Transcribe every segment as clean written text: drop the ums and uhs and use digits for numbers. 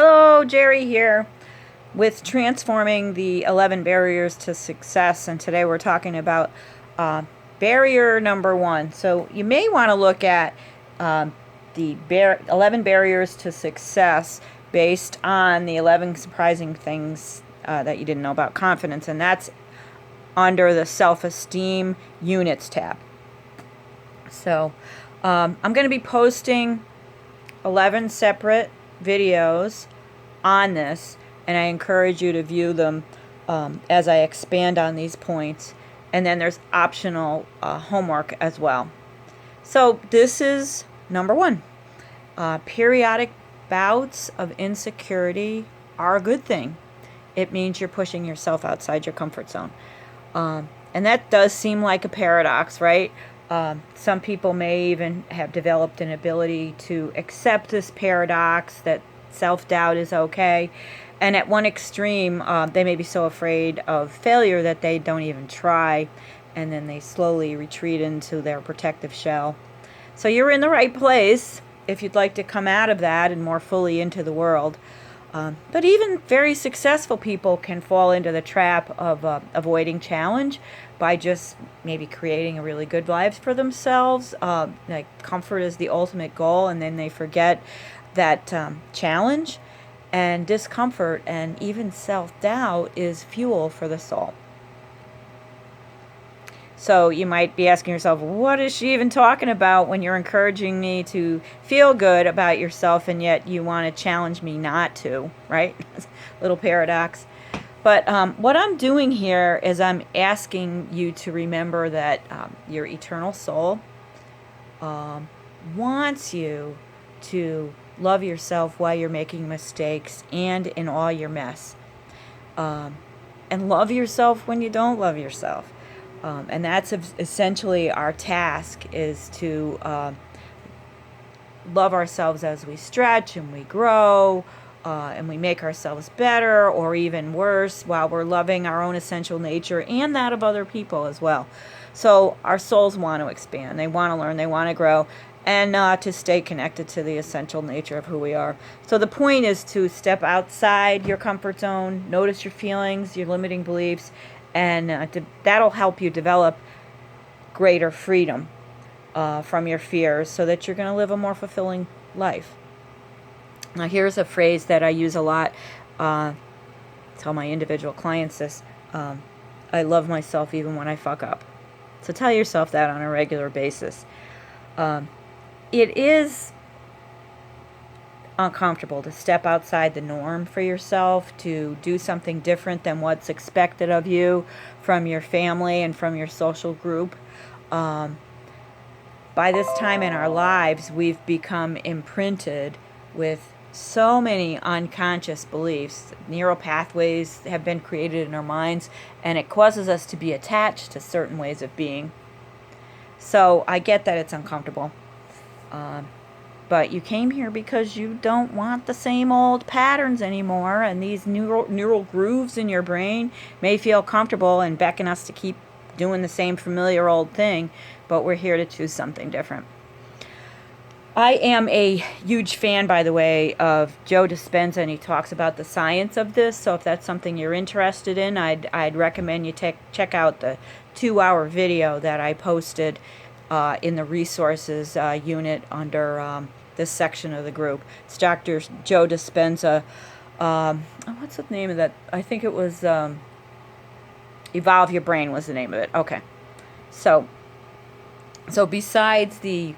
Hello, Jerry here with transforming the 11 barriers to success, and today we're talking about barrier number 1. So you may want to look at the 11 barriers to success based on the 11 surprising things that you didn't know about confidence, and that's under the self-esteem units tab. So I'm going to be posting 11 separate videos on this, and I encourage you to view them as I expand on these points. And then there's optional homework as well. So this is number 1. Periodic bouts of insecurity are a good thing. It means you're pushing yourself outside your comfort zone. And that does seem like a paradox, right? Some people may even have developed an ability to accept this paradox that self-doubt is okay. And at one extreme, they may be so afraid of failure that they don't even try. And then they slowly retreat into their protective shell. So you're in the right place if you'd like to come out of that and more fully into the world. But even very successful people can fall into the trap of avoiding challenge by just maybe creating a really good life for themselves. Like comfort is the ultimate goal, and then they forget that challenge and discomfort and even self-doubt is fuel for the soul. So you might be asking yourself, what is she even talking about when you're encouraging me to feel good about yourself and yet you want to challenge me not to, right? Little paradox. But what I'm doing here is I'm asking you to remember that your eternal soul wants you to love yourself while you're making mistakes and in all your mess. And love yourself when you don't love yourself. And that's essentially our task, is to love ourselves as we stretch and we grow and we make ourselves better, or even worse, while we're loving our own essential nature and that of other people as well. So our souls want to expand, they want to learn, they want to grow, and to stay connected to the essential nature of who we are. So the point is to step outside your comfort zone, notice your feelings, your limiting beliefs, and that'll help you develop greater freedom from your fears so that you're going to live a more fulfilling life. Now here's a phrase that I use a lot. Tell my individual clients this. I love myself even when I fuck up. So tell yourself that on a regular basis. It is uncomfortable to step outside the norm for yourself, to do something different than what's expected of you from your family and from your social group. By this time in our lives, we've become imprinted with so many unconscious beliefs. Neural pathways have been created in our minds, and it causes us to be attached to certain ways of being. So I get that it's uncomfortable. But you came here because you don't want the same old patterns anymore, and these neural grooves in your brain may feel comfortable and beckon us to keep doing the same familiar old thing, but we're here to choose something different. I am a huge fan, by the way, of Joe Dispenza, and he talks about the science of this, so if that's something you're interested in, I'd recommend you check out the 2-hour video that I posted in the resources unit under this section of the group. It's Dr. Joe Dispenza. What's the name of that? I think it was Evolve Your Brain was the name of it. Okay. So besides the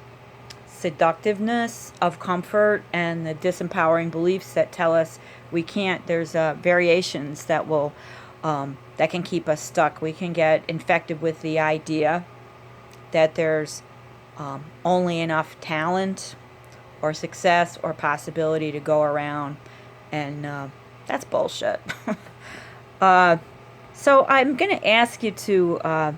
seductiveness of comfort and the disempowering beliefs that tell us we can't, there's variations that will that can keep us stuck. We can get infected with the idea that there's only enough talent or success or possibility to go around, and that's bullshit. So I'm going to ask you to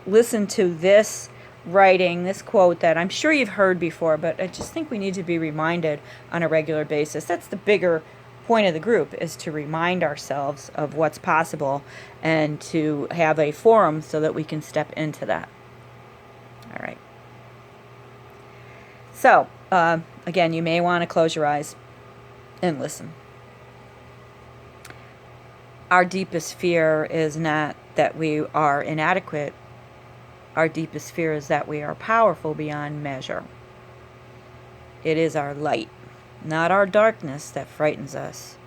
listen to this writing, this quote that I'm sure you've heard before, but I just think we need to be reminded on a regular basis. That's the bigger point of the group, is to remind ourselves of what's possible and to have a forum so that we can step into that. All right. So, again, you may want to close your eyes and listen. Our deepest fear is not that we are inadequate. Our deepest fear is that we are powerful beyond measure. It is our light, not our darkness, that frightens us.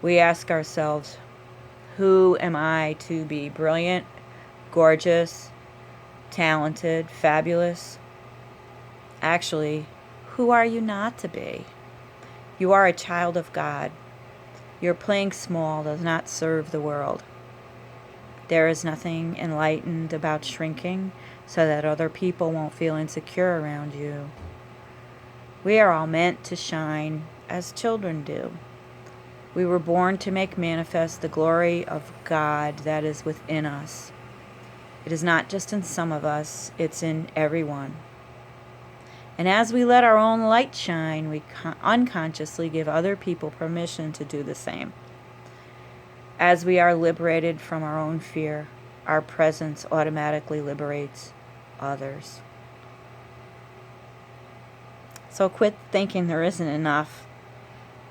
We ask ourselves, who am I to be brilliant, gorgeous, talented, fabulous? Actually, who are you not to be? You are a child of God. Your playing small does not serve the world. There is nothing enlightened about shrinking so that other people won't feel insecure around you. We are all meant to shine as children do. We were born to make manifest the glory of God that is within us. It is not just in some of us, it's in everyone. And as we let our own light shine, we unconsciously give other people permission to do the same. As we are liberated from our own fear, our presence automatically liberates others. So quit thinking there isn't enough.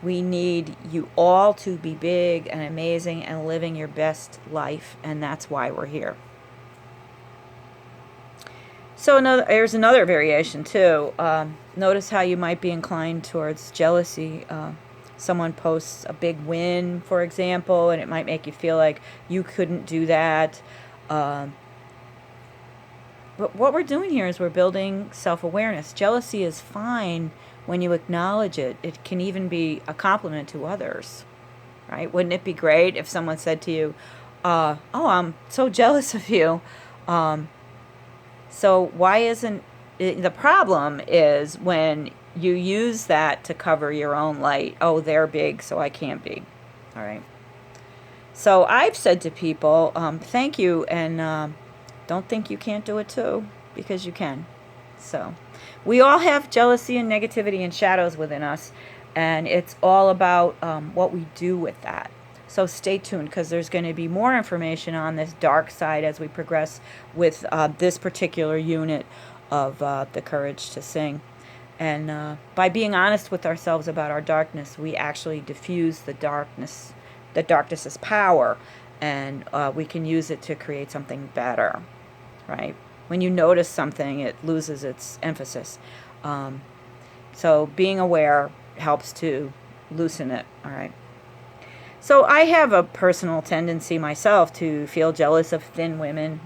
We need you all to be big and amazing and living your best life, and that's why we're here. So there's another variation too. Notice how you might be inclined towards jealousy. Someone posts a big win, for example, and it might make you feel like you couldn't do that. But what we're doing here is we're building self-awareness. Jealousy is fine when you acknowledge it. It can even be a compliment to others, right? Wouldn't it be great if someone said to you, oh, I'm so jealous of you. So why isn't it, the problem is when you use that to cover your own light. Oh, they're big, so I can't be. All right. So I've said to people, thank you, and don't think you can't do it too, because you can. So we all have jealousy and negativity and shadows within us, and it's all about what we do with that. So stay tuned, because there's going to be more information on this dark side as we progress with this particular unit of the Courage to Sing. And by being honest with ourselves about our darkness, we actually diffuse the darkness's power, and we can use it to create something better, right? When you notice something, it loses its emphasis. So being aware helps to loosen it, all right? So I have a personal tendency myself to feel jealous of thin women.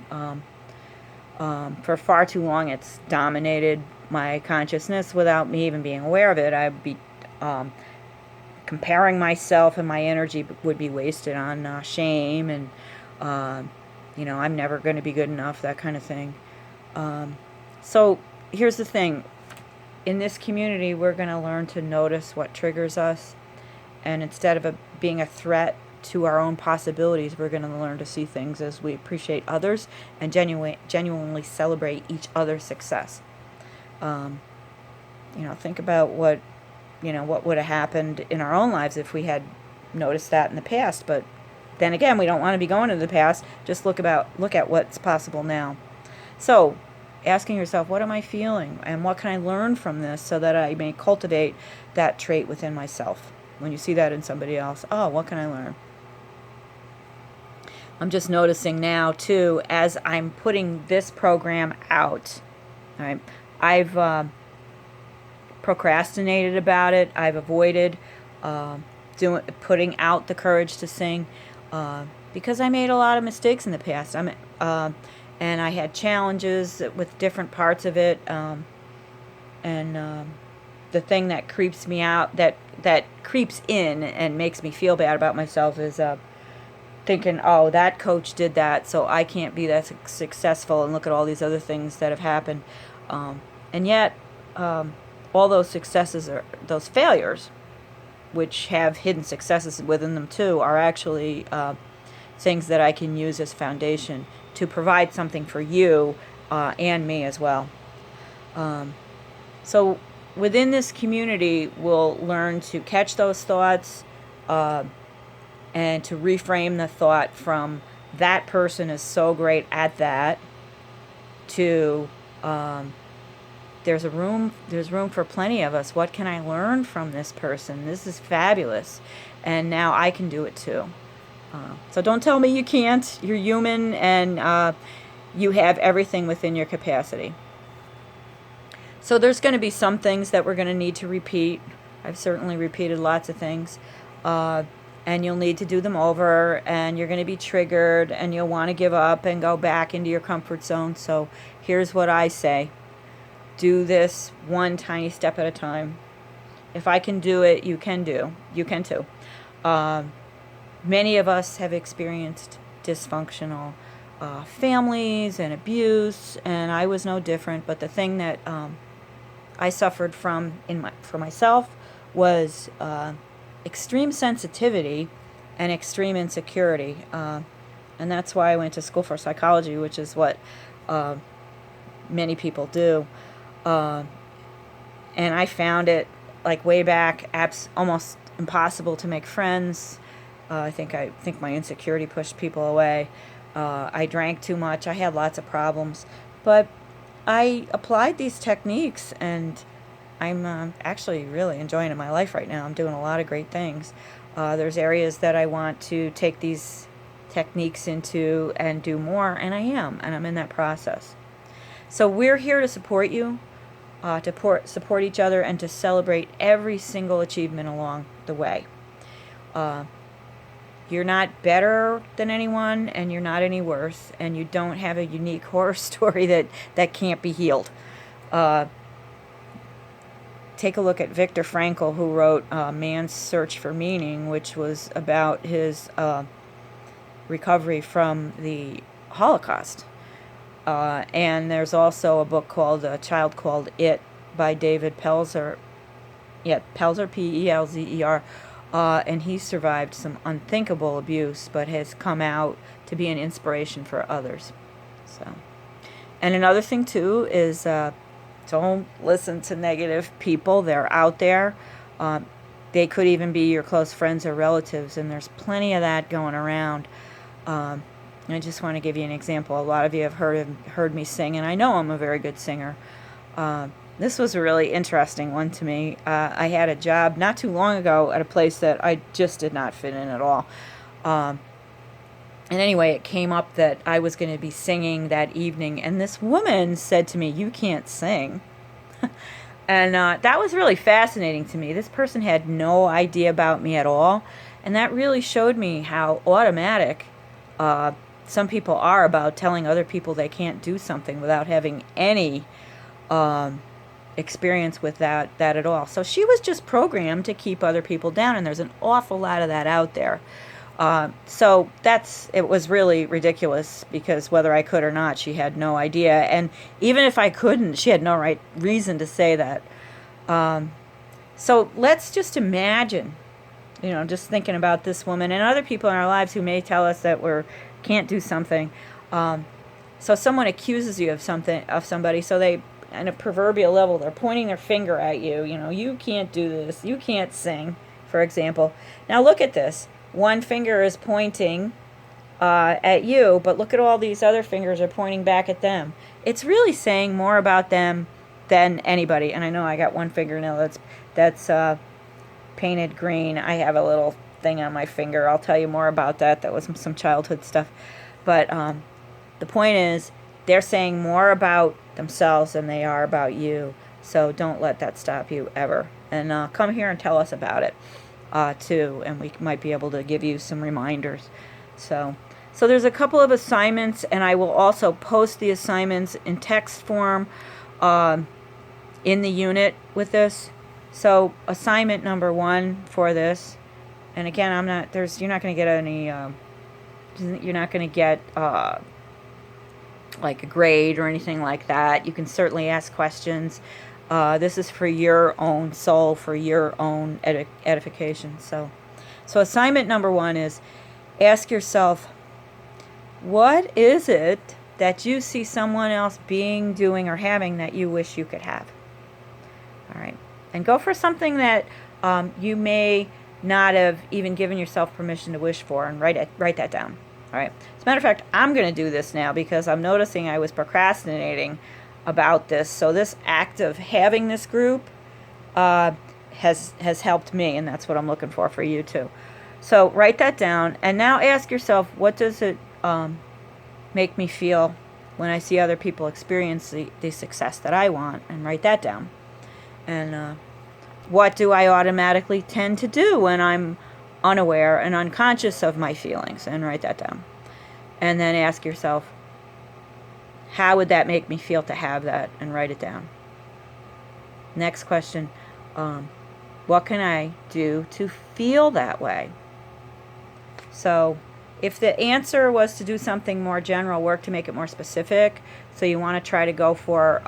For far too long, it's dominated my consciousness without me even being aware of it. I'd be comparing myself, and my energy would be wasted on shame and, I'm never going to be good enough, that kind of thing. So here's the thing. In this community, we're going to learn to notice what triggers us. And instead of being a threat to our own possibilities, we're going to learn to see things as we appreciate others and genuinely celebrate each other's success. Think about what would have happened in our own lives if we had noticed that in the past. But then again, we don't want to be going to the past. Just look at what's possible now. So asking yourself, what am I feeling? And what can I learn from this so that I may cultivate that trait within myself? When you see that in somebody else, oh, what can I learn? I'm just noticing now, too, as I'm putting this program out, all right, I've procrastinated about it. I've avoided putting out the Courage to Sing because I made a lot of mistakes in the past. And I had challenges with different parts of it, the thing that creeps me out, that creeps in and makes me feel bad about myself is thinking, oh, that coach did that, so I can't be that successful, and look at all these other things that have happened. And yet, all those successes, are those failures, which have hidden successes within them too, are actually things that I can use as foundation to provide something for you and me as well. So within this community, we'll learn to catch those thoughts and to reframe the thought from that person is so great at that to there's room for plenty of us. What can I learn from this person? This is fabulous, and now I can do it too. So don't tell me you can't. You're human, and you have everything within your capacity. So there's going to be some things that we're going to need to repeat. I've certainly repeated lots of things. And you'll need to do them over, and you're going to be triggered, and you'll want to give up and go back into your comfort zone. So here's what I say. Do this one tiny step at a time. If I can do it, you can do. You can too. Many of us have experienced dysfunctional families and abuse, and I was no different. But the thing that I suffered from for myself was extreme sensitivity and extreme insecurity, and that's why I went to school for psychology, which is what many people do. And I found it like way back almost impossible to make friends. I think my insecurity pushed people away. I drank too much. I had lots of problems, but I applied these techniques, and I'm actually really enjoying it in my life right now. I'm doing a lot of great things. There's areas that I want to take these techniques into and do more, and and I'm in that process. So we're here to support you, to support each other, and to celebrate every single achievement along the way. You're not better than anyone, and you're not any worse, and you don't have a unique horror story that can't be healed. Take a look at Viktor Frankl, who wrote Man's Search for Meaning, which was about his recovery from the Holocaust. And there's also a book called A Child Called It by David Pelzer. Yeah, Pelzer, Pelzer. And he survived some unthinkable abuse, but has come out to be an inspiration for others. So, and another thing too is don't listen to negative people. They're out there. They could even be your close friends or relatives, and there's plenty of that going around. And I just want to give you an example. A lot of you have heard me sing, and I know I'm a very good singer. This was a really interesting one to me. I had a job not too long ago at a place that I just did not fit in at all. And anyway, it came up that I was going to be singing that evening, and this woman said to me, "You can't sing." And that was really fascinating to me. This person had no idea about me at all, and that really showed me how automatic some people are about telling other people they can't do something without having any experience with that at all. So she was just programmed to keep other people down, and there's an awful lot of that out there. So it was really ridiculous, because whether I could or not, she had no idea. And even if I couldn't, she had no right reason to say that. So let's just imagine, just thinking about this woman and other people in our lives who may tell us that we can't do something. So someone accuses you of somebody, so they, on a proverbial level, they're pointing their finger at you. You can't do this. You can't sing, for example. Now look at this. One finger is pointing at you, but look at all these other fingers are pointing back at them. It's really saying more about them than anybody. And I know I got one fingernail that's painted green. I have a little thing on my finger. I'll tell you more about that. That was some childhood stuff. But the point is, they're saying more about themselves than they are about you. So don't let that stop you ever. And come here and tell us about it too, and we might be able to give you some reminders. So there's a couple of assignments, and I will also post the assignments in text form in the unit with this. So assignment number 1 for this, and again, you're not going to get any, you're not going to get like a grade or anything like that. You can certainly ask questions. This is for your own soul, for your own edification. So assignment number 1 is ask yourself, what is it that you see someone else being, doing, or having that you wish you could have? All right. And go for something that you may not have even given yourself permission to wish for, and write that down. All right. As a matter of fact, I'm going to do this now because I'm noticing I was procrastinating about this. So this act of having this group has helped me, and that's what I'm looking for you too. So write that down, and now ask yourself, what does it make me feel when I see other people experience the success that I want, and write that down. And what do I automatically tend to do when I'm unaware and unconscious of my feelings, and write that down. And then ask yourself, how would that make me feel to have that, and write it down. Next question, what can I do to feel that way? So if the answer was to do something more general, work to make it more specific. So you want to try to go for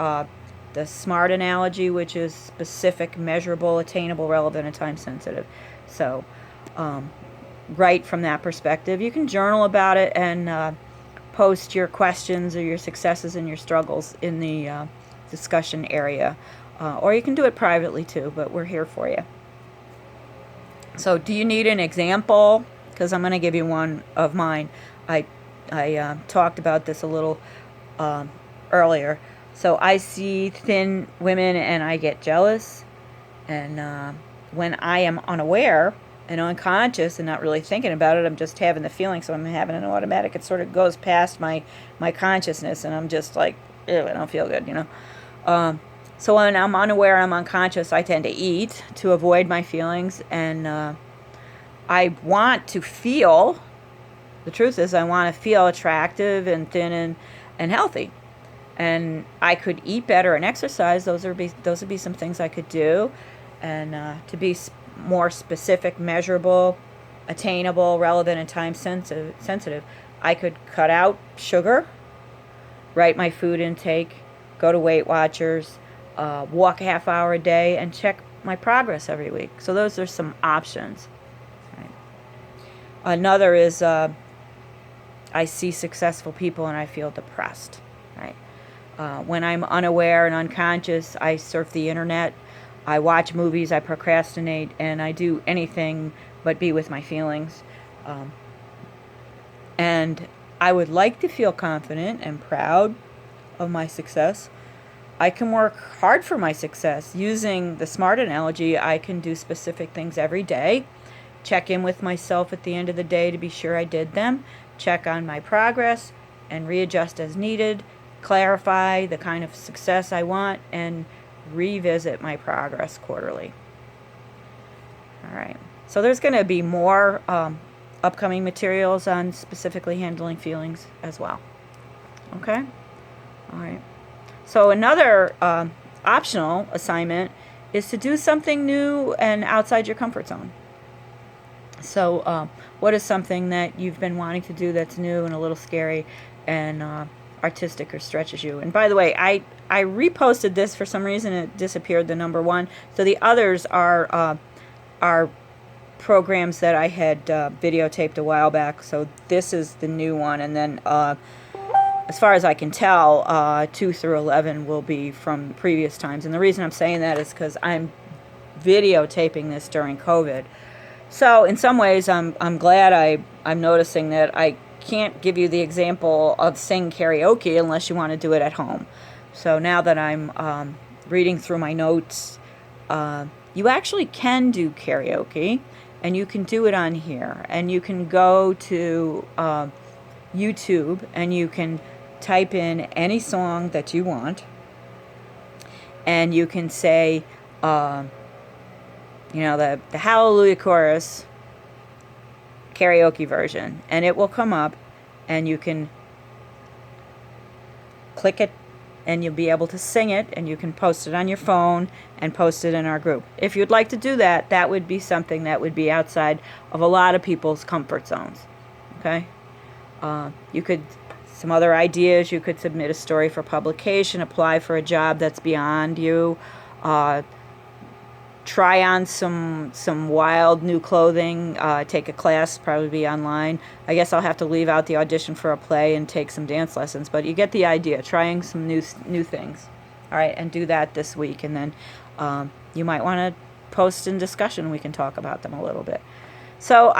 the SMART analogy, which is specific, measurable, attainable, relevant, and time sensitive. So write from that perspective. You can journal about it and post your questions or your successes and your struggles in the discussion area. Or you can do it privately too, but we're here for you. So do you need an example? Because I'm going to give you one of mine. I talked about this a little earlier. So I see thin women and I get jealous. And when I am unaware and unconscious and not really thinking about it, I'm just having the feeling, so I'm having an automatic. It sort of goes past my consciousness, and I'm just like, ew, I don't feel good, you know. So when I'm unaware and I'm unconscious, I tend to eat to avoid my feelings, and I want to feel, the truth is I want to feel attractive and thin and healthy. And I could eat better and exercise. Those would be some things I could do. And to be more specific, measurable, attainable, relevant, and time sensitive, I could cut out sugar, write my food intake, go to Weight Watchers, walk a half hour a day, and check my progress every week. So those are some options. Right. Another is I see successful people and I feel depressed. Right. When I'm unaware and unconscious, I surf the internet, I watch movies, I procrastinate, and I do anything but be with my feelings. And I would like to feel confident and proud of my success. I can work hard for my success. Using the SMART analogy, I can do specific things every day. Check in with myself at the end of the day to be sure I did them. Check on my progress and readjust as needed. Clarify the kind of success I want and revisit my progress quarterly. All right. So there's going to be more upcoming materials on specifically handling feelings as well. Okay? All right. So another optional assignment is to do something new and outside your comfort zone. So what is something that you've been wanting to do that's new and a little scary and artistic or stretches you? And by the way, I reposted this. For some reason it disappeared, the number one. So the others are programs that I had videotaped a while back. So this is the new one. And then as far as I can tell, 2 through 11 will be from previous times. And the reason I'm saying that is because I'm videotaping this during COVID. So in some ways I'm glad I'm noticing that I can't give you the example of sing karaoke unless you want to do it at home. So now that I'm reading through my notes, you actually can do karaoke, and you can do it on here. And you can go to YouTube and you can type in any song that you want, and you can say, the Hallelujah Chorus karaoke version, and it will come up, and you can click it and you'll be able to sing it, and you can post it on your phone and post it in our group. If you'd like to do that, that would be something that would be outside of a lot of people's comfort zones. Okay? Some other ideas, you could submit a story for publication, apply for a job that's beyond you, try on some wild new clothing, take a class, probably be online. I guess I'll have to leave out the audition for a play and take some dance lessons, but you get the idea, trying some new things. All right, and do that this week, and then you might want to post in discussion. We can talk about them a little bit. So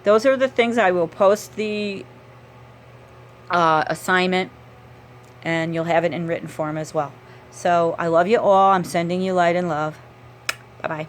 those are the things. I will post the assignment, and you'll have it in written form as well. So I love you all. I'm sending you light and love. Bye-bye.